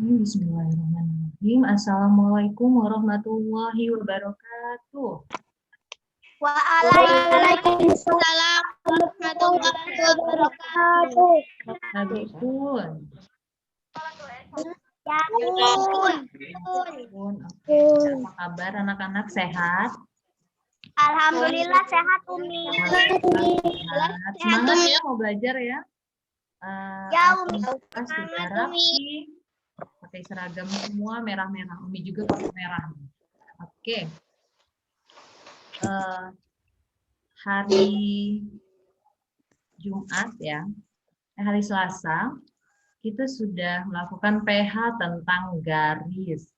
Bismillahirrahmanirrahim. Assalamualaikum warahmatullahi wabarakatuh. Waalaikumsalam warahmatullahi wabarakatuh. Habibun. Oke. Apa kabar anak-anak, sehat? Alhamdulillah sehat Umi. Sehat. Semangat ya mau belajar ya. Ya Umi. Sudah rapi, pakai seragam semua merah-merah. Umi juga pakai merah. Oke. Hari Jumat ya, hari Selasa, kita sudah melakukan PH tentang garis.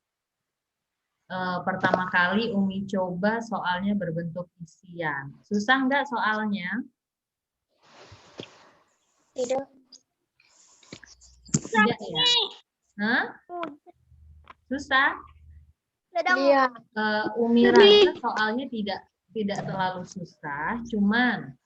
Pertama kali Umi coba soalnya berbentuk isian. Susah nggak soalnya? Tidak. Tidak ya? Hah? Susah? Iya. Umi rasa soalnya tidak terlalu susah, cuman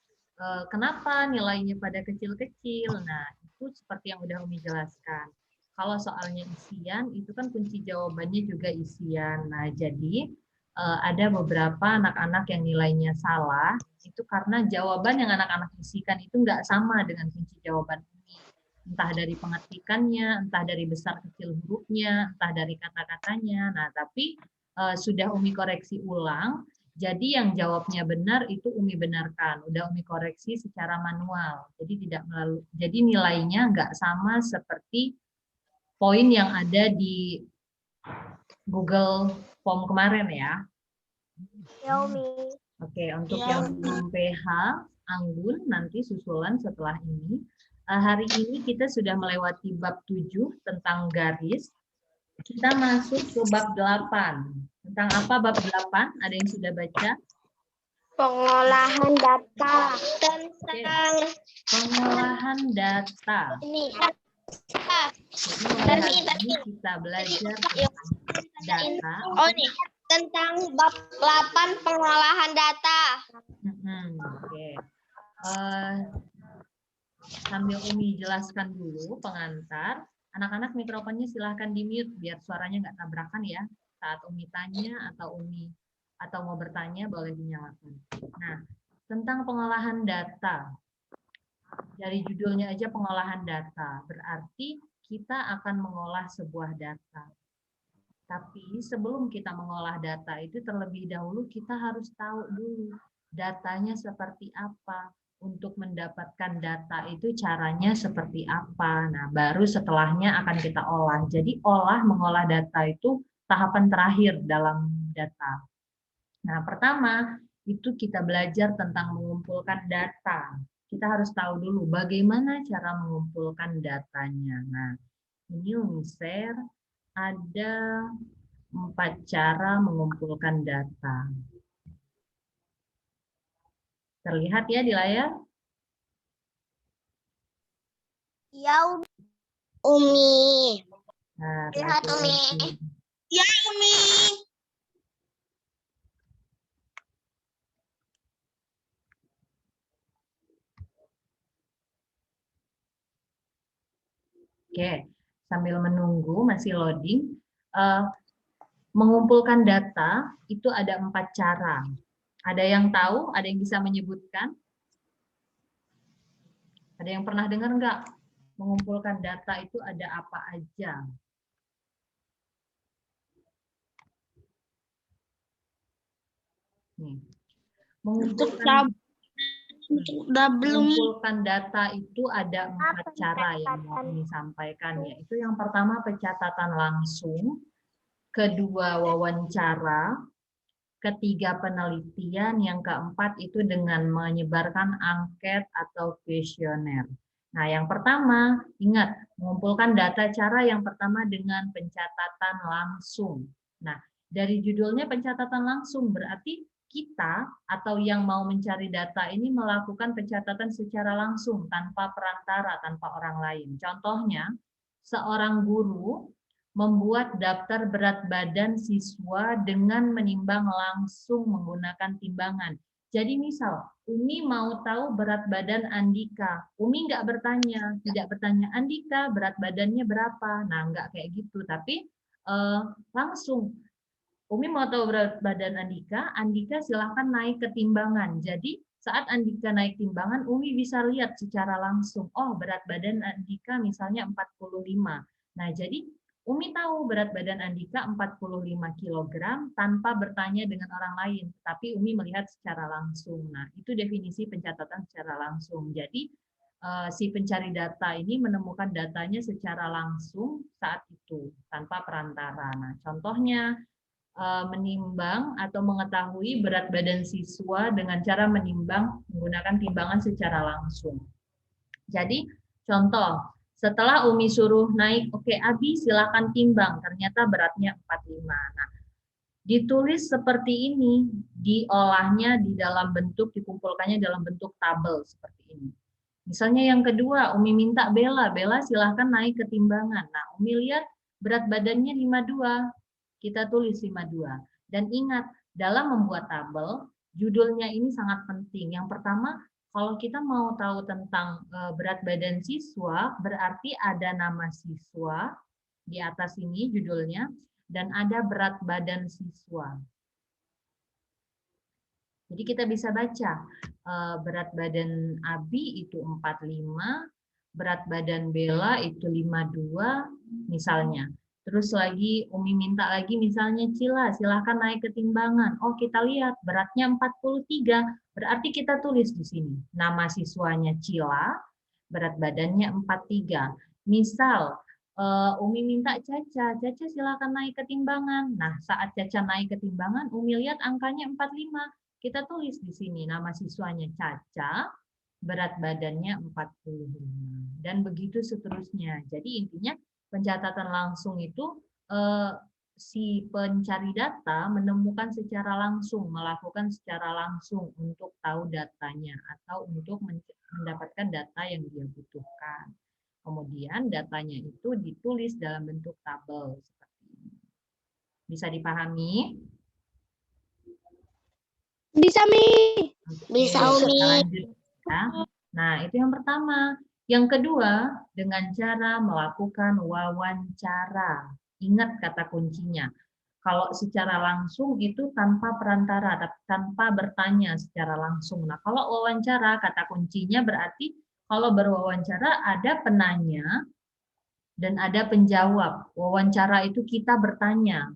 kenapa nilainya pada kecil-kecil? Nah, itu seperti yang udah Umi jelaskan. Kalau soalnya isian, itu kan kunci jawabannya juga isian. Nah, jadi ada beberapa anak-anak yang nilainya salah, itu karena jawaban yang anak-anak isikan itu nggak sama dengan kunci jawaban Umi. Entah dari pengetikannya, entah dari besar kecil hurufnya, entah dari kata-katanya. Nah, tapi sudah Umi koreksi ulang, jadi yang jawabnya benar itu Umi benarkan. Udah Umi koreksi secara manual. Jadi tidak melalui, jadi nilainya nggak sama seperti poin yang ada di Google Form kemarin ya. Ya Umi. Oke, untuk yang belum PH, Anggun nanti susulan setelah ini. Hari ini kita sudah melewati bab 7 tentang garis. Kita masuk ke bab 8. Tentang apa bab 8? Ada yang sudah baca? Pengolahan data. Tentang pengolahan data. ini. Jadi hari ini kita belajar tentang data. Oh nih, tentang bab 8 pengolahan data. Oke. Sambil Umi jelaskan dulu pengantar, anak-anak mikrofonnya silahkan di-mute biar suaranya nggak tabrakan ya. Saat Umi tanya atau mau bertanya boleh dinyalakan. Nah, tentang pengolahan data. Dari judulnya aja pengolahan data, berarti kita akan mengolah sebuah data. Tapi sebelum kita mengolah data itu terlebih dahulu kita harus tahu dulu datanya seperti apa. Untuk mendapatkan data itu caranya seperti apa. Nah, baru setelahnya akan kita olah. Jadi mengolah data itu tahapan terakhir dalam data. Nah, pertama itu kita belajar tentang mengumpulkan data. Kita harus tahu dulu bagaimana cara mengumpulkan datanya. Nah, ini Umi share ada 4 cara mengumpulkan data. Terlihat ya di layar? Ya Umi. Nah, Lihat Umi. Ya Umi. Oke, sambil menunggu masih loading. Mengumpulkan data itu ada 4 cara. Ada yang tahu? Ada yang bisa menyebutkan? Ada yang pernah dengar nggak? Mengumpulkan data itu ada apa aja? Nih. Mengumpulkan data itu ada 4 cara yang mau ini sampaikan, yaitu yang pertama pencatatan langsung, kedua wawancara, ketiga penelitian, yang keempat itu dengan menyebarkan angket atau kuesioner. Nah, yang pertama, ingat, mengumpulkan data cara yang pertama dengan pencatatan langsung. Nah, dari judulnya pencatatan langsung berarti kita atau yang mau mencari data ini melakukan pencatatan secara langsung tanpa perantara, tanpa orang lain. Contohnya, seorang guru membuat daftar berat badan siswa dengan menimbang langsung menggunakan timbangan. Jadi misal, Umi mau tahu berat badan Andika. Umi nggak bertanya, tidak bertanya, Andika berat badannya berapa? Nah, nggak kayak gitu, tapi langsung. Umi mau tahu berat badan Andika, Andika silahkan naik ke timbangan. Jadi saat Andika naik timbangan, Umi bisa lihat secara langsung, oh berat badan Andika misalnya 45. Nah, jadi Umi tahu berat badan Andika 45 kilogram tanpa bertanya dengan orang lain, tapi Umi melihat secara langsung. Nah, itu definisi pencatatan secara langsung. Jadi si pencari data ini menemukan datanya secara langsung saat itu tanpa perantara. Nah, contohnya menimbang atau mengetahui berat badan siswa dengan cara menimbang menggunakan timbangan secara langsung. Jadi contoh, setelah Umi suruh naik, oke Abi silakan timbang, ternyata beratnya 45. Nah, ditulis seperti ini, diolahnya di dalam bentuk, dikumpulkannya dalam bentuk tabel seperti ini. Misalnya yang kedua, Umi minta Bella, Bella silahkan naik ke timbangan. Nah, Umi lihat berat badannya 52, kita tulis 52. Dan ingat, dalam membuat tabel, judulnya ini sangat penting. Yang pertama, kalau kita mau tahu tentang berat badan siswa, berarti ada nama siswa di atas ini judulnya, dan ada berat badan siswa. Jadi kita bisa baca, berat badan Abi itu 45, berat badan Bella itu 52, misalnya. Terus lagi Umi minta lagi misalnya Cila, silahkan naik ke timbangan. Oh kita lihat beratnya 43, berarti kita tulis di sini. Nama siswanya Cila, berat badannya 43. Misal Umi minta Caca, Caca silahkan naik ke timbangan. Nah saat Caca naik ke timbangan, Umi lihat angkanya 45. Kita tulis di sini nama siswanya Caca, berat badannya 45. Dan begitu seterusnya. Jadi intinya pencatatan langsung itu si pencari data menemukan secara langsung, melakukan secara langsung untuk tahu datanya atau untuk mendapatkan data yang dia butuhkan. Kemudian datanya itu ditulis dalam bentuk tabel seperti ini. Bisa dipahami? Bisa, Mi. Oke, Bisa, kita Umi. lanjut ya. Nah, itu yang pertama. Yang kedua, dengan cara melakukan wawancara. Ingat kata kuncinya. Kalau secara langsung itu tanpa perantara, tanpa bertanya secara langsung. Nah, kalau wawancara, kata kuncinya berarti kalau berwawancara ada penanya dan ada penjawab. Wawancara itu kita bertanya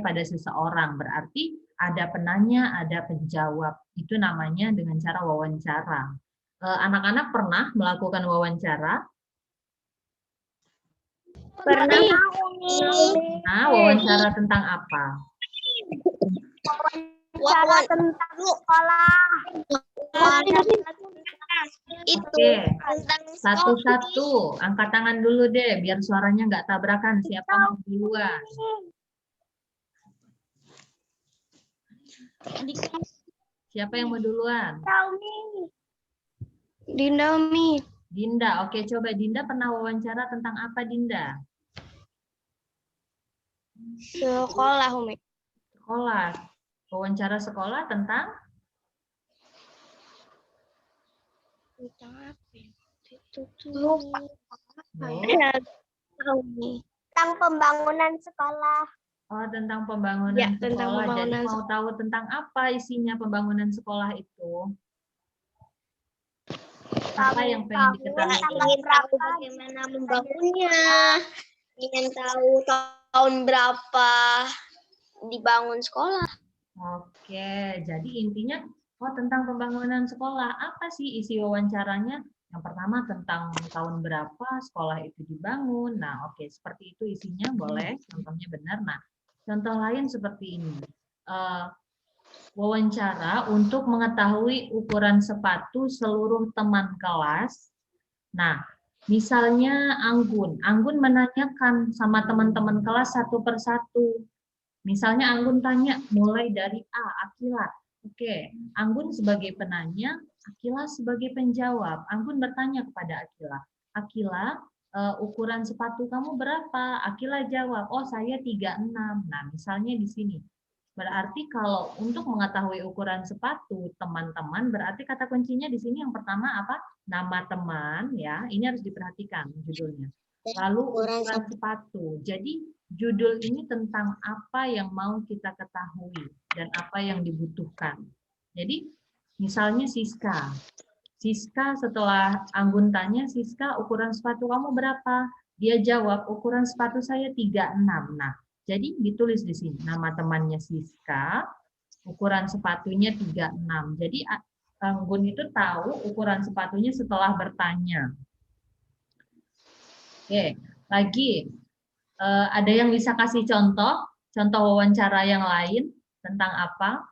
pada seseorang. Berarti ada penanya, ada penjawab. Itu namanya dengan cara wawancara. Anak-anak pernah melakukan wawancara? Pernah, Umi. Nah, wawancara tentang apa? Wawancara tentang sekolah. Itu Oke, tentang satu-satu. Angkat tangan dulu deh, biar suaranya nggak tabrakan. Siapa mau duluan? Siapa yang mau duluan? Dinda, Umi. Dinda, oke coba Dinda pernah wawancara tentang apa Dinda? Sekolah, Umi. Sekolah. Wawancara sekolah tentang? Tentang apa ya? Lupa. Tentang pembangunan sekolah. Oh, tentang pembangunan Ya, sekolah. tentang pembangunan Jadi mau tahu tentang apa isinya pembangunan sekolah itu? Apa yang pengen diketahui? Ingin tahu bagaimana membangunnya. Ingin tahu tahun berapa dibangun sekolah. Oke, jadi intinya tentang pembangunan sekolah. Apa sih isi wawancaranya? Yang pertama tentang tahun berapa sekolah itu dibangun. Nah, oke, seperti itu isinya boleh. Contohnya benar. Nah, contoh lain seperti ini. Wawancara untuk mengetahui ukuran sepatu seluruh teman kelas. Nah, misalnya Anggun. Anggun menanyakan sama teman-teman kelas satu persatu. Misalnya Anggun tanya mulai dari A, Akila. Oke, Anggun sebagai penanya, Akila sebagai penjawab. Anggun bertanya kepada Akila, Akila, ukuran sepatu kamu berapa? Akila jawab, oh saya 36. Nah, misalnya di sini. Berarti kalau untuk mengetahui ukuran sepatu teman-teman, berarti kata kuncinya di sini yang pertama apa? Nama teman ya. Ini harus diperhatikan judulnya. Lalu ukuran sepatu. Jadi judul ini tentang apa yang mau kita ketahui dan apa yang dibutuhkan. Jadi misalnya Siska. Siska setelah Anggun tanya, Siska ukuran sepatu kamu berapa? Dia jawab ukuran sepatu saya 36. Nah, jadi ditulis di sini nama temannya Siska, ukuran sepatunya 36. Jadi Anggun itu tahu ukuran sepatunya setelah bertanya. Oke, lagi ada yang bisa kasih contoh wawancara yang lain tentang apa?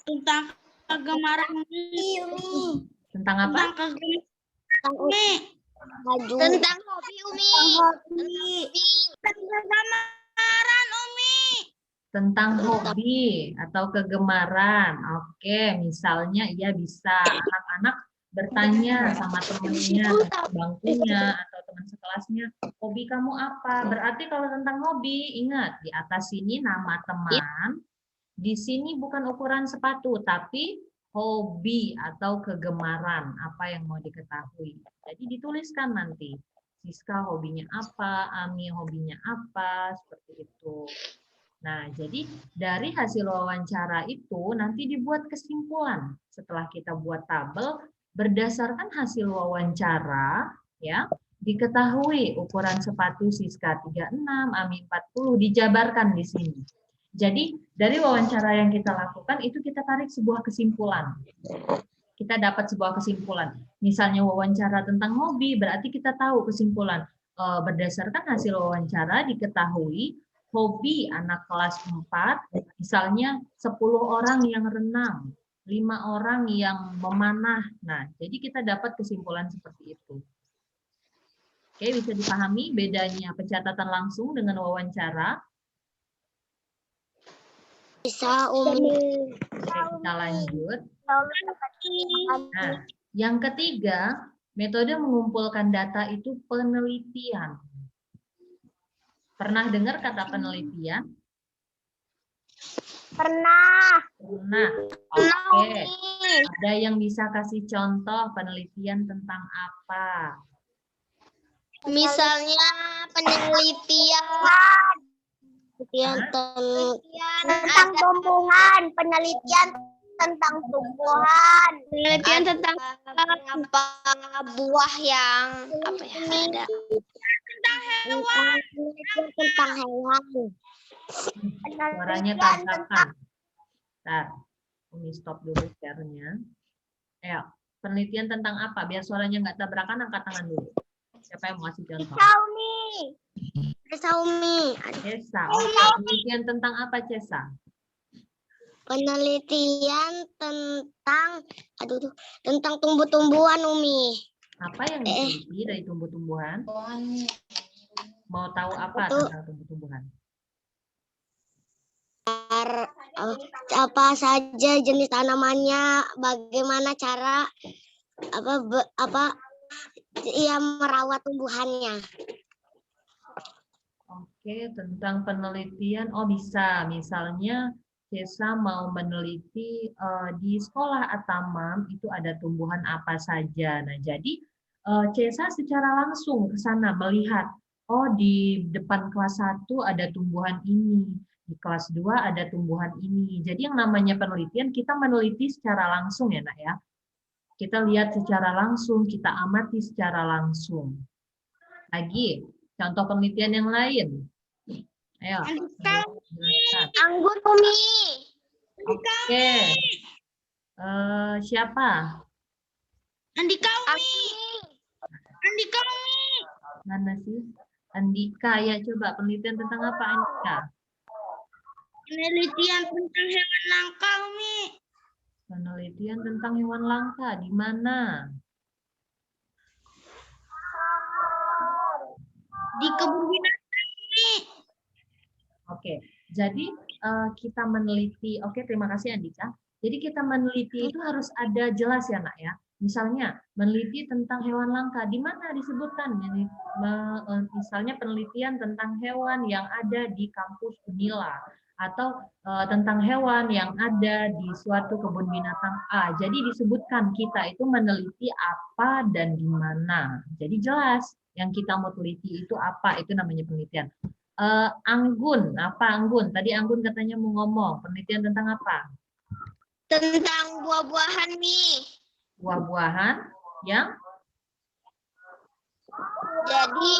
Tentang kegemaran Umi. Tentang apa? Tentang hobi Umi. Tentang kegemaran Umi. Tentang hobi atau kegemaran. Oke, misalnya ia bisa anak-anak bertanya sama temennya, bangkunya atau teman sekelasnya, hobi kamu apa? Berarti kalau tentang hobi, ingat di atas sini nama teman, di sini bukan ukuran sepatu, tapi hobi atau kegemaran, apa yang mau diketahui. Jadi dituliskan nanti, Siska hobinya apa, Ami hobinya apa, seperti itu. Nah, jadi dari hasil wawancara itu nanti dibuat kesimpulan. Setelah kita buat tabel, berdasarkan hasil wawancara, ya, diketahui ukuran sepatu Siska 36, Ami 40, dijabarkan di sini. Jadi, dari wawancara yang kita lakukan, itu kita tarik sebuah kesimpulan. Kita dapat sebuah kesimpulan. Misalnya wawancara tentang hobi, berarti kita tahu kesimpulan. Berdasarkan hasil wawancara diketahui hobi anak kelas 4, misalnya 10 orang yang renang, 5 orang yang memanah. Nah, jadi kita dapat kesimpulan seperti itu. Oke, bisa dipahami bedanya pencatatan langsung dengan wawancara? Bisa Umi. Oke, kita lanjut. Nah, yang ketiga, metode mengumpulkan data itu penelitian. Pernah dengar kata penelitian? Pernah. Pernah. Oke. Ada yang bisa kasih contoh penelitian tentang apa? Misalnya penelitian tentang tumbuhan, penelitian tentang tumbuhan, penelitian tentang apa buah yang apa ya ada tentang hewan, tentang hewan. Suaranya tabrakan. Bentar, Umi stop dulu share-nya. Ayo, penelitian tentang apa? Biar suaranya nggak tabrakan, angkat tangan dulu. Siapa yang mau kasih contoh? Cesa Umi. Cesa. Oke, penelitian tentang apa, Cesa? Penelitian tentang tumbuh-tumbuhan Umi. Apa yang diteliti dari tumbuh-tumbuhan? Mau tahu apa tentang tumbuh-tumbuhan? Apa saja jenis tanamannya, bagaimana cara ia merawat tumbuhannya. Oke, tentang penelitian, oh bisa, misalnya Cesa mau meneliti di sekolah Atamam itu ada tumbuhan apa saja. Nah, jadi Cesa secara langsung ke sana melihat, oh di depan kelas 1 ada tumbuhan ini, di kelas 2 ada tumbuhan ini. Jadi yang namanya penelitian, kita meneliti secara langsung ya, Nak ya. Kita lihat secara langsung, kita amati secara langsung. Lagi, contoh penelitian yang lain. Ayo. Anggur Umi. Oke. Siapa? Andika Umi. Andika Umi. Mana sih? Andika, ya coba penelitian tentang apa Andika? Penelitian tentang hewan langka Umi. Penelitian tentang hewan langka, di mana? Di kebun binatang Umi. Oke, jadi kita meneliti, oke terima kasih Andika. Jadi kita meneliti itu harus ada jelas ya Nak ya. Misalnya, meneliti tentang hewan langka, di mana disebutkan? Misalnya penelitian tentang hewan yang ada di kampus Unila, atau tentang hewan yang ada di suatu kebun binatang A. Jadi disebutkan kita itu meneliti apa dan di mana. Jadi jelas yang kita mau teliti itu apa, itu namanya penelitian. Anggun, apa Anggun? Tadi Anggun katanya mau ngomong, penelitian tentang apa? Tentang buah-buahan nih. Buah-buahan yang Jadi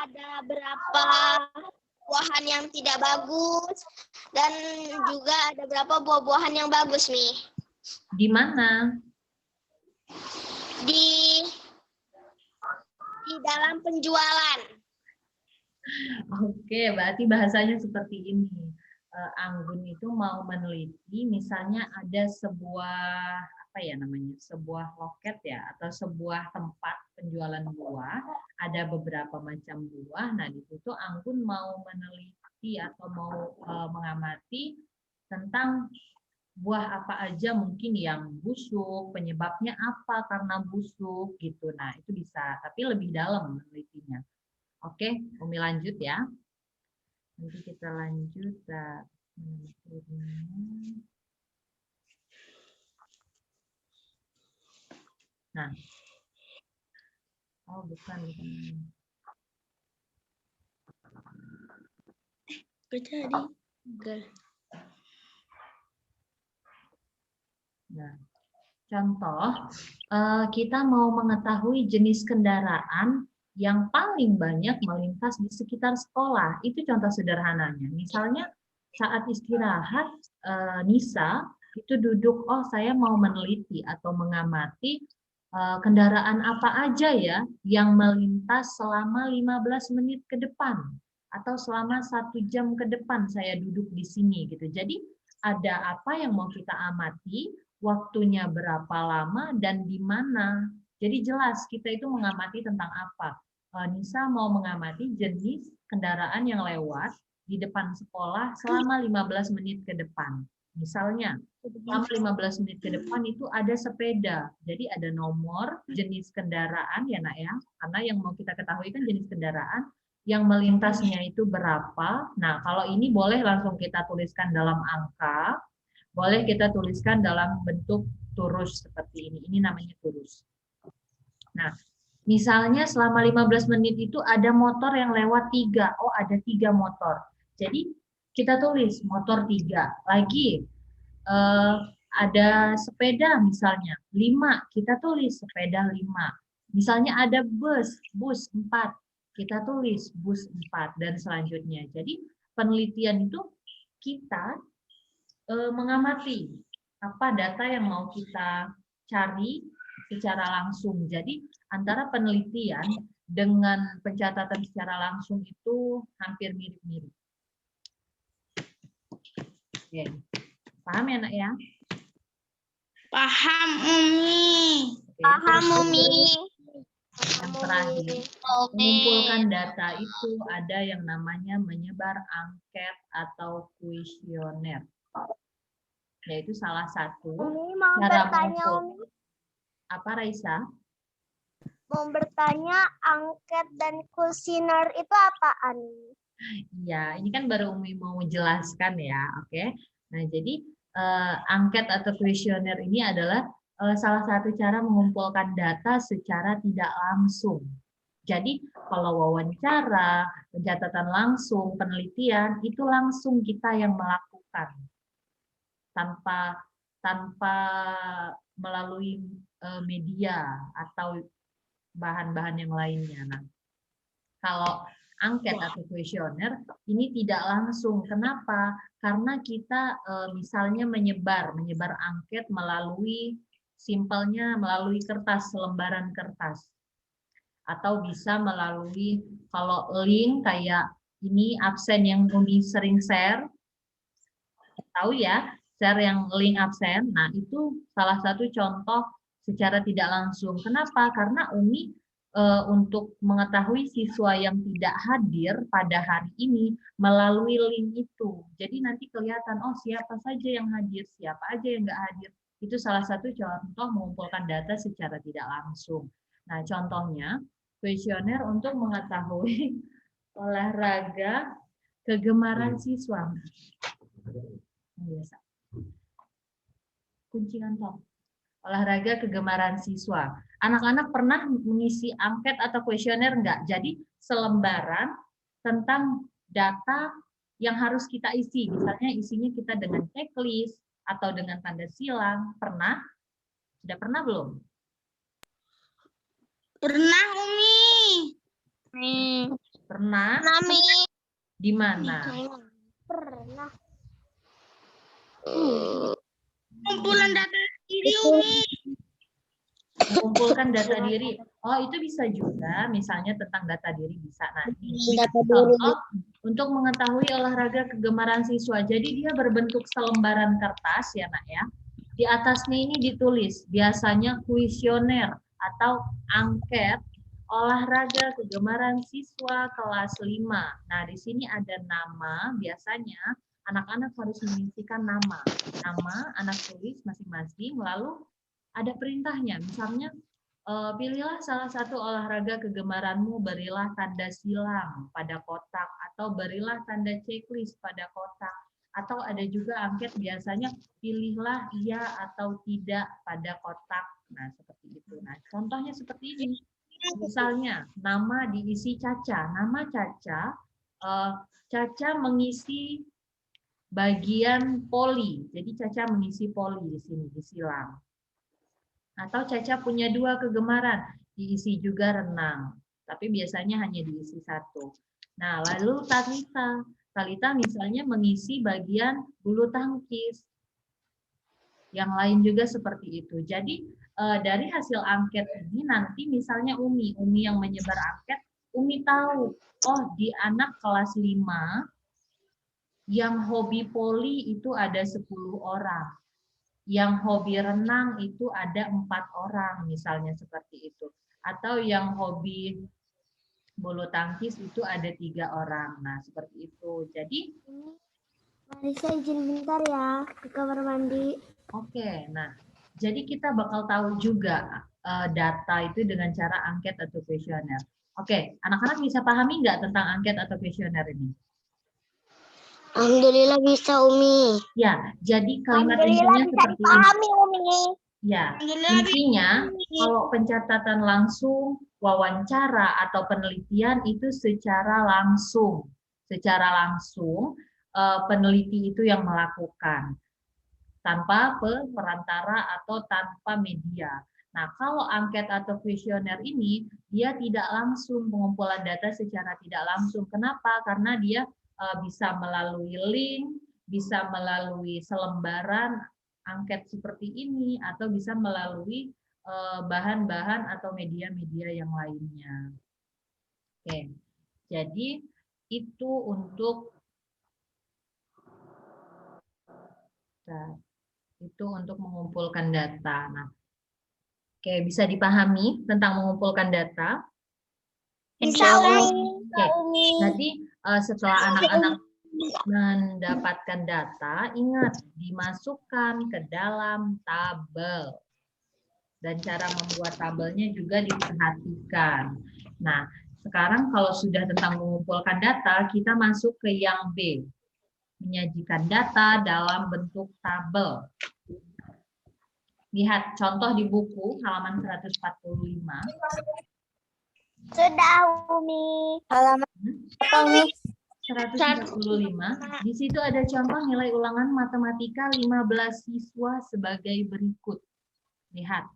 ada berapa buahan yang tidak bagus dan juga ada berapa buah-buahan yang bagus nih. di mana? Di dalam penjualan. Oke, berarti bahasanya seperti ini. Anggun itu mau meneliti, misalnya ada sebuah apa ya namanya, sebuah loket ya, atau sebuah tempat penjualan buah, ada beberapa macam buah. Nah, di situ Anggun mau meneliti atau mau mengamati tentang buah apa aja mungkin yang busuk, penyebabnya apa karena busuk gitu. Nah, itu bisa, tapi lebih dalam menelitinya. Oke, Umi lanjut ya. Nanti kita lanjut. Nah, oh bukan. Nah, contoh, kita mau mengetahui jenis kendaraan yang paling banyak melintas di sekitar sekolah. Itu contoh sederhananya. Misalnya saat istirahat, Nisa itu duduk, oh saya mau meneliti atau mengamati kendaraan apa aja ya yang melintas selama 15 menit ke depan atau selama 1 jam ke depan saya duduk di sini gitu. Jadi ada apa yang mau kita amati, waktunya berapa lama dan di mana. Jadi jelas kita itu mengamati tentang apa. Nisa mau mengamati jenis kendaraan yang lewat di depan sekolah selama 15 menit ke depan. Misalnya, selama 15 menit ke depan itu ada sepeda. Jadi ada nomor, jenis kendaraan ya nak ya. Karena yang mau kita ketahui kan jenis kendaraan yang melintasnya itu berapa. Nah, kalau ini boleh langsung kita tuliskan dalam angka, boleh kita tuliskan dalam bentuk turus seperti ini. Ini namanya turus. Nah, misalnya selama 15 menit itu ada motor yang lewat 3. Oh, ada 3 motor. Jadi kita tulis motor 3. Lagi ada sepeda misalnya 5, kita tulis sepeda 5. Misalnya ada bus 4, kita tulis bus 4 dan selanjutnya. Jadi penelitian itu kita mengamati apa data yang mau kita cari secara langsung. Jadi antara penelitian dengan pencatatan secara langsung itu hampir mirip-mirip. Oke. Paham ya nak ya? Paham, Umi. Oke, Paham, Umi. Yang terakhir, mengumpulkan data itu ada yang namanya menyebar angket atau kuesioner. Yaitu salah satu Umi mau cara bertanya, mengumpul. Umi. Apa Raisa? Mau bertanya, angket dan kuesioner itu apaan? Ya, ini kan baru Umi mau jelaskan ya, oke. Nah, jadi angket atau kuesioner ini adalah salah satu cara mengumpulkan data secara tidak langsung. Jadi, kalau wawancara, pencatatan langsung, penelitian, itu langsung kita yang melakukan tanpa melalui media atau bahan-bahan yang lainnya. Nah, kalau angket atau kuesioner ini tidak langsung. Kenapa? Karena kita misalnya menyebar angket melalui simpelnya melalui kertas, lembaran kertas. Atau bisa melalui kalau link kayak ini absen yang Umi sering share. Tahu ya, share yang link absen. Nah, itu salah satu contoh secara tidak langsung. Kenapa? Karena Umi untuk mengetahui siswa yang tidak hadir pada hari ini melalui link itu. Jadi nanti kelihatan, oh siapa saja yang hadir, siapa aja yang nggak hadir. Itu salah satu contoh mengumpulkan data secara tidak langsung. Nah, contohnya kuesioner untuk mengetahui olahraga kegemaran siswa. Biasa. Kunci kantong. Olahraga kegemaran siswa. Anak-anak pernah mengisi angket atau kuesioner enggak? Jadi selembaran tentang data yang harus kita isi. Misalnya isinya kita dengan checklist atau dengan tanda silang. Pernah? Sudah pernah belum? Pernah, Umi. Pernah? Nami. Di mana? Pernah. Kumpulan data diri, Umi. Mengumpulkan data diri. Oh, itu bisa juga, misalnya tentang data diri bisa. Nah, ini Data contoh untuk mengetahui olahraga kegemaran siswa. Jadi dia berbentuk selembaran kertas ya, Nak ya. Di atasnya ini ditulis biasanya kuesioner atau angket olahraga kegemaran siswa kelas 5. Nah, di sini ada nama, biasanya anak-anak harus mengisikan nama. Nama anak tulis masing-masing, lalu ada perintahnya, misalnya pilihlah salah satu olahraga kegemaranmu, berilah tanda silang pada kotak, atau berilah tanda checklist pada kotak, atau ada juga angket biasanya pilihlah iya atau tidak pada kotak. Nah, seperti itu. Nah, contohnya seperti ini. Misalnya, nama diisi Caca. Nama Caca, Caca mengisi bagian poli. Jadi Caca mengisi poli di sini, disilang. Atau Caca punya 2 kegemaran, diisi juga renang. Tapi biasanya hanya diisi 1. Nah, lalu Talita. Talita misalnya mengisi bagian bulu tangkis. Yang lain juga seperti itu. Jadi dari hasil angket ini nanti misalnya Umi yang menyebar angket, Umi tahu, oh di anak kelas 5 yang hobi poli itu ada 10 orang. Yang hobi renang itu ada 4 orang, misalnya seperti itu. Atau yang hobi bulu tangkis itu ada 3 orang. Nah, seperti itu. Jadi, Marisa izin bentar ya ke kamar mandi. oke. Nah, jadi kita bakal tahu juga data itu dengan cara angket atau kuesioner. Oke, anak-anak bisa pahami nggak tentang angket atau kuesioner ini? Alhamdulillah bisa, Umi. Ya, jadi kalimat intinya seperti ini. Umi. Ya, intinya kalau pencatatan langsung, wawancara atau penelitian itu secara langsung. Secara langsung peneliti itu yang melakukan tanpa perantara atau tanpa media. Nah, kalau angket atau kuesioner ini dia tidak langsung pengumpulan data secara tidak langsung. Kenapa? Karena dia bisa melalui link, bisa melalui selembaran angket seperti ini, atau bisa melalui bahan-bahan atau media-media yang lainnya. Oke, jadi itu untuk mengumpulkan data. Nah, oke, bisa dipahami tentang mengumpulkan data? Bisa, Oke, jadi setelah anak-anak mendapatkan data, ingat dimasukkan ke dalam tabel. Dan cara membuat tabelnya juga diperhatikan. Nah, sekarang kalau sudah tentang mengumpulkan data, kita masuk ke yang B. Menyajikan data dalam bentuk tabel. Lihat contoh di buku halaman 145. Sudah, Umi. Halaman apa, Umi? 145. Di situ ada contoh nilai ulangan matematika 15 siswa sebagai berikut. Lihat,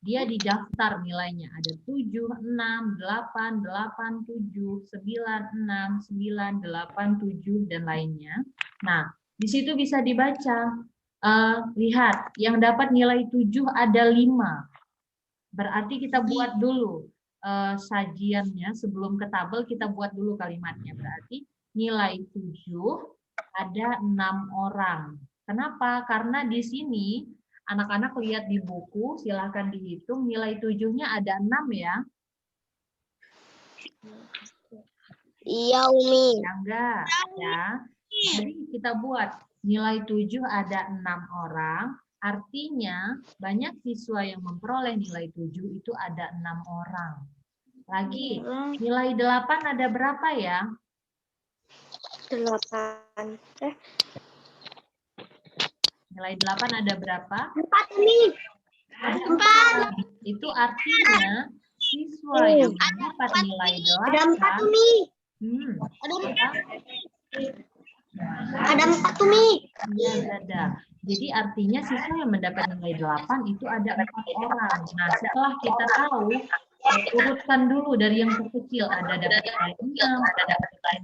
dia didaftar nilainya. Ada 7, 6, 8, 8, 7, 9, 6, 9, 8, 7, dan lainnya. Nah, di situ bisa dibaca. Lihat, yang dapat nilai 7 ada 5. Berarti kita buat dulu sajiannya sebelum ke tabel, kita buat dulu kalimatnya. Berarti nilai 7 ada 6 orang. Kenapa? Karena di sini anak-anak lihat di buku, silahkan dihitung nilai 7-nya ada 6 ya. Iya, Umi. Ya enggak, ya. Jadi kita buat nilai 7 ada 6 orang, Artinya, banyak siswa yang memperoleh nilai 7 itu ada 6 orang. Lagi, nilai 8 ada berapa ya? 8. Nilai 8 ada berapa? 4 nih. Ada 4. Itu artinya siswa yang mendapat nilai 8. Ada 4 nih. Ada 4 tuh nih. Iya, ada. Jadi artinya siswa yang mendapat nilai 8 itu ada 4 orang. Nah, setelah kita tahu, urutkan dulu dari yang terkecil. Ada dapat nilai 6, ada dapat nilai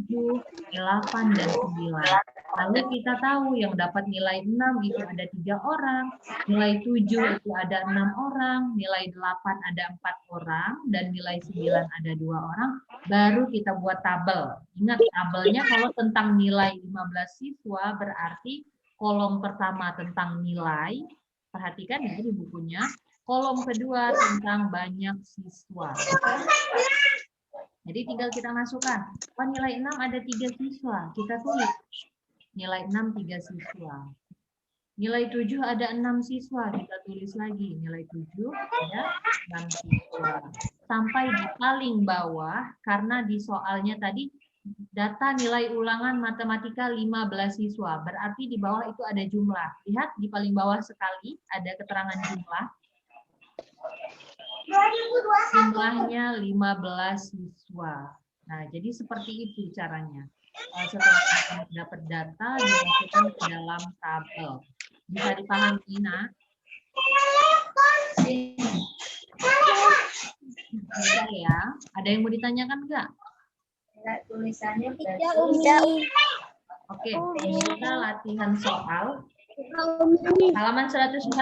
7, 8, dan 9. Lalu kita tahu yang dapat nilai 6 itu ada 3 orang, nilai 7 itu ada 6 orang, nilai 8 ada 4 orang, dan nilai 9 ada 2 orang. Baru kita buat tabel. Ingat, tabelnya kalau tentang nilai 15 siswa berarti kolom pertama tentang nilai, perhatikan ya di bukunya. Kolom kedua tentang banyak siswa. Jadi tinggal kita masukkan. Oh, nilai 6 ada 3 siswa. Kita tulis. Nilai 6 3 siswa. Nilai 7 ada 6 siswa. Kita tulis lagi. Nilai 7 ada 6 siswa. Sampai di paling bawah, karena di soalnya tadi data nilai ulangan matematika 15 siswa. Berarti di bawah itu ada jumlah. Lihat di paling bawah sekali ada keterangan jumlah. Jumlahnya 15 siswa. Nah, jadi seperti itu caranya. Setelah kamu dapat data, dimasukkan ke dalam tabel. Bisa dipahami, Nak? Bisa ya? Ada yang mau ditanyakan enggak? Tulisannya Oke, kita latihan soal. Halaman 146.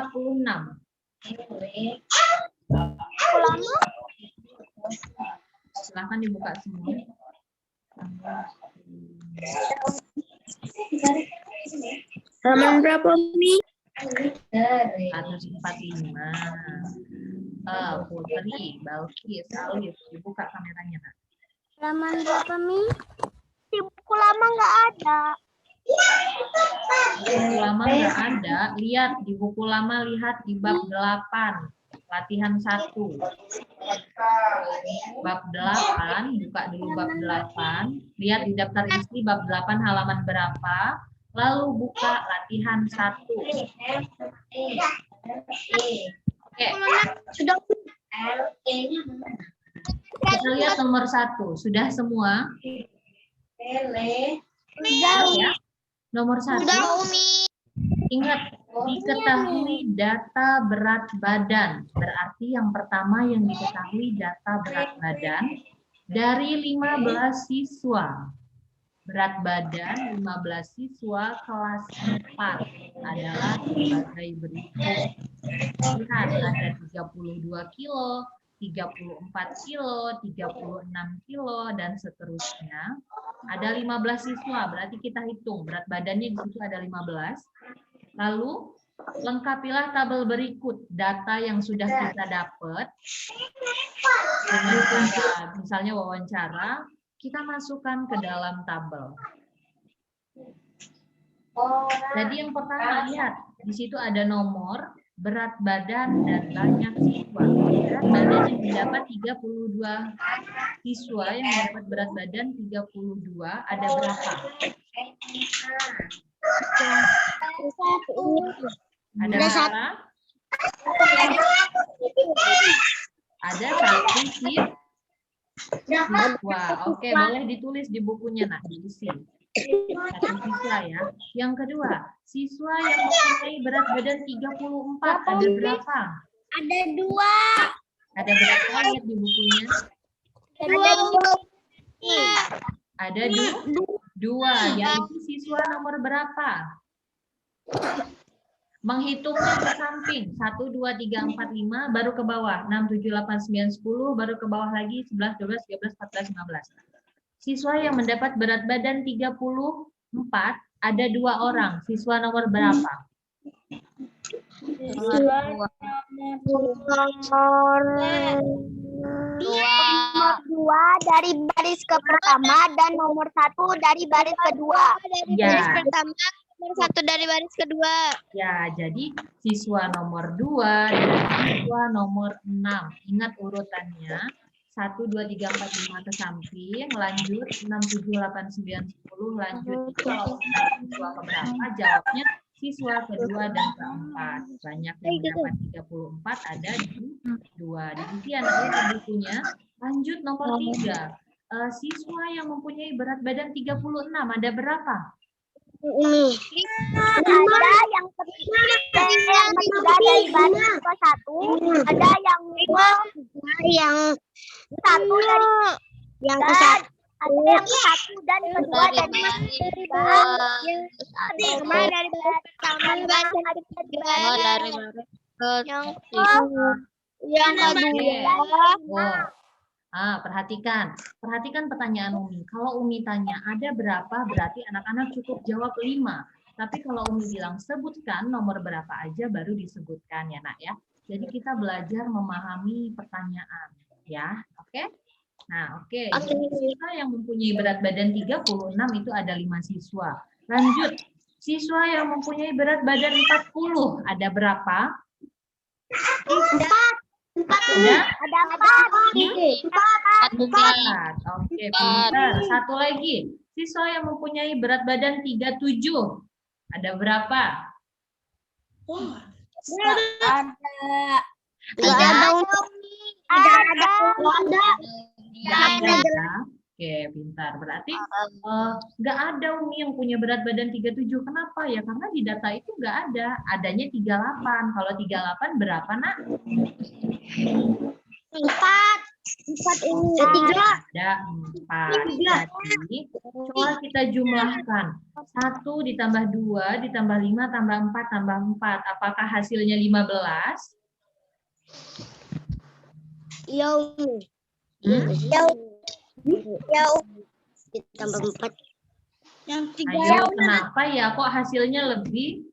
Silahkan dibuka semua. Halaman berapa nih? 145. Putri, Balkis, Alif, dibuka kameranya, Nak. Halaman berapa nih? Di buku lama nggak ada. Buku lama nggak ada. Lihat di buku lama, lihat di bab 8. Latihan 1. Bab 8, buka dulu bab 8. Lihat di daftar isi bab 8 halaman berapa. Lalu buka latihan 1. Oke. Sudah. Kita lihat nomor 1. Sudah semua? Sudah ya. Nomor 1. Ingat, diketahui data berat badan. Berarti yang pertama yang diketahui data berat badan dari 15 siswa. Berat badan 15 siswa kelas 4 adalah sebagai berikut. Lihat, ada 32 kilo, 34 kilo, 36 kilo, dan seterusnya. Ada 15 siswa, berarti kita hitung. Berat badannya di situ ada 15. Lalu, lengkapilah tabel berikut. Data yang sudah kita dapat. Dengan cara, misalnya wawancara, kita masukkan ke dalam tabel. Jadi yang pertama, lihat. Di situ ada nomor, berat badan, dan banyak siswa. Berat badan yang mendapat 32 siswa yang mendapat berat badan 32, ada berapa? Ada berapa? Ada 1 siswa. Oke, boleh ditulis di bukunya, Nak, diisi. 1 siswa ya. Yang kedua, siswa yang mempunyai berat badan 34, ada berapa? Ada 2. Ada berapa? Lihat di bukunya. Ada 2, yaitu siswa nomor berapa? Menghitungnya ke samping. 1, 2, 3, 4, 5, baru ke bawah. 6, 7, 8, 9, 10, baru ke bawah lagi. 11, 12, 13, 14, 15. Siswa yang mendapat berat badan 34, ada 2 orang. Siswa nomor berapa? Nomor 2 dari baris ke pertama dan nomor 1 dari baris kedua. Ya. Baris pertama Nomor 1 dari baris kedua. Ya, jadi siswa nomor 2 dan siswa nomor 6. Ingat urutannya. 1, 2, 3, 4, 5 ke samping, lanjut 6, 7, 8, 9, 10, lanjut. Itu kalau siswa keberapa, jawabnya siswa kedua dan keempat. Banyak yang mendapat 34, ada di 2. Diisi anaknya ke bukunya. Lanjut nomor 3. Siswa yang mempunyai berat badan 36, ada berapa? Ini. Ada yang ketiga dari baris ke 1. Ada yang 5. Yang 1 dari yang ke 1. Ada yang ke 1 dan kedua dari sama dari baris yang kedua. Perhatikan pertanyaan Umi. Kalau Umi tanya ada berapa, berarti anak-anak cukup jawab 5. Tapi kalau Umi bilang sebutkan nomor berapa aja, baru disebutkan ya nak ya. Jadi kita belajar memahami pertanyaan ya, oke? Nah oke. Jadi siswa yang mempunyai berat badan 36 itu ada 5 siswa. Lanjut, siswa yang mempunyai berat badan 40 ada berapa? 4. Ada 4. Oke, pintar. Satu lagi. Siswa yang mempunyai berat badan 37. Ada berapa? Ada. Oke, pintar. Berarti nggak ada Umi yang punya berat badan 37. Kenapa ya? Karena di data itu nggak ada. Adanya 38. Kalau 38 berapa, Nak? 4 ini. Ada 4. Jadi, coba kita jumlahkan. 1 ditambah 2 ditambah 5 tambah 4 tambah 4. Apakah hasilnya 15? Ya, Umi. Ya, ditambah 4. Yang 3. Ayo, kenapa ya kok hasilnya lebih?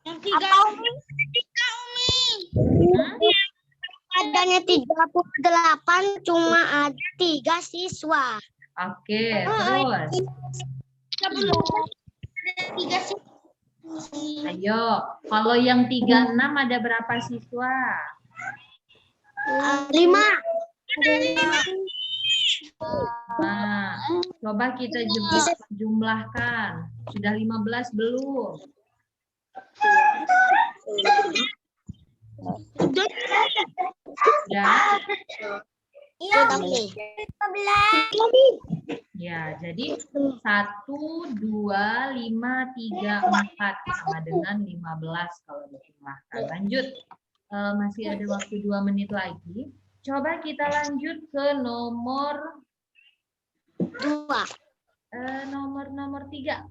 Yang 3. Umi. Adanya 38, cuma ada 3 siswa. Oke, terus. 3 siswa. Ayo, kalau yang 36 ada berapa siswa? 5. Nah, coba kita jumlahkan. Sudah 15 belum? Ya. Iya, Ya, jadi 1, 2, 5, 3, 4 sama dengan 15 kalau dijumlahkan. Lanjut. Masih ada waktu 2 menit lagi. Coba kita lanjut ke nomor 2. Nomor 3.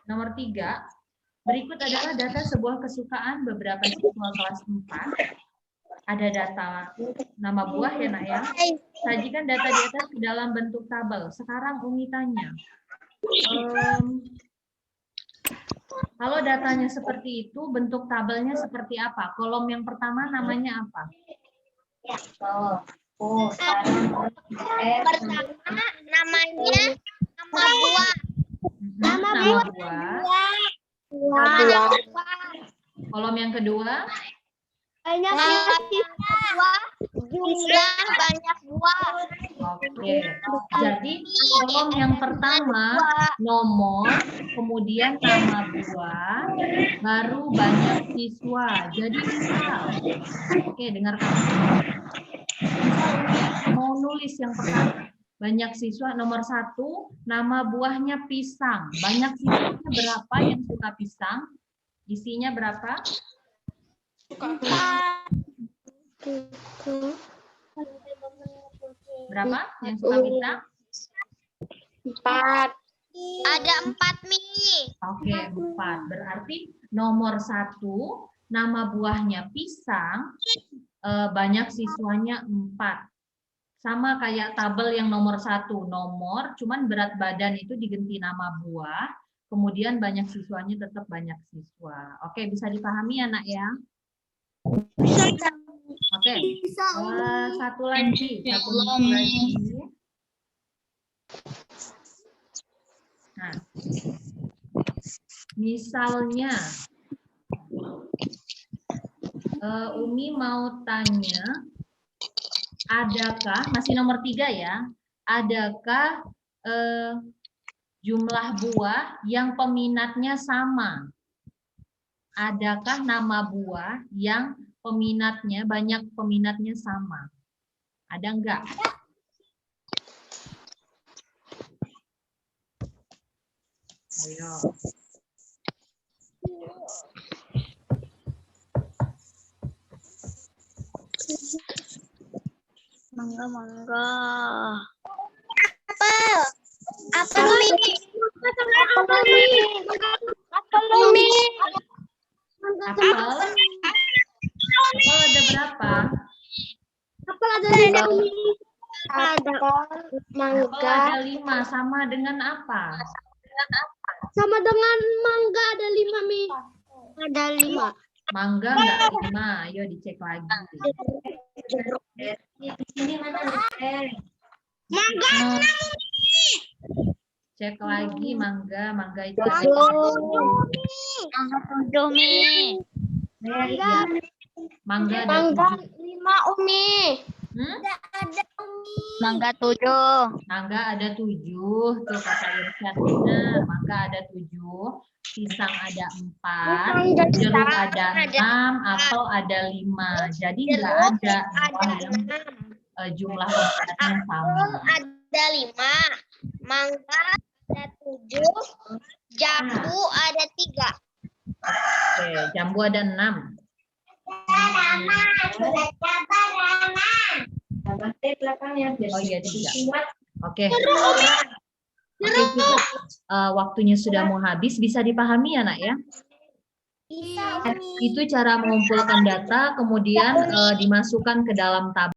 Nomor 3. Berikut adalah data sebuah kesukaan beberapa siswa kelas 4. Ada data nama buah ya nak ya. Sajikan data di atas ke dalam bentuk tabel. Sekarang Umi tanya. Kalau datanya seperti itu, bentuk tabelnya seperti apa? Kolom yang pertama namanya apa? Pertama namanya nama buah. Nama buah. Kolom yang kedua? Banyak siswa, jumlah banyak buah. Oke. Jadi kolom yang pertama nomor, kemudian nama buah, baru banyak siswa. Jadi misal, oke dengarkan. Misal mau nulis yang pertama, banyak siswa nomor 1, nama buahnya pisang. Banyak siswanya berapa yang suka pisang? Isinya berapa? Berapa yang suka pisang? 4. Ada 4 mie. Oke, 4. Berarti nomor 1, nama buahnya pisang, banyak siswanya 4. Sama kayak tabel yang nomor 1, nomor, cuman berat badan itu diganti nama buah, kemudian banyak siswanya tetap banyak siswa. Oke, bisa dipahami ya nak ya? Oke, satu lagi. Nah, misalnya Umi mau tanya, adakah, masih nomor 3 ya, adakah jumlah buah yang peminatnya sama? Adakah nama buah yang peminatnya, banyak peminatnya sama? Ada enggak? Ayo. Mangga. Apel. Apel ada berapa? Apel ada Apel ada 5, sama dengan apa? Sama dengan mangga ada 5, Mi. Ada 5. Mangga enggak 5, ayo dicek lagi. Mangga 6. Cek lagi mangga itu Mangga ada 7, Mi. iya. Mangga ada 7. 5, Umi. Ada Umi. Mangga 7. Mangga ada 7, tuh kata Irsyad benar. Mangga ada 7, pisang ada 4, jeruk ada 6, apel ada 5. Jadi enggak ada buah yang jumlah peminatnya sama. Ada 5, mangga ada 7, jambu ada 3. Oke, jambu ada 6. Oh iya 3. Oke. Oke, waktunya sudah mau habis, bisa dipahami ya nak ya? Bisa, Itu cara mengumpulkan data, kemudian dimasukkan ke dalam tabel.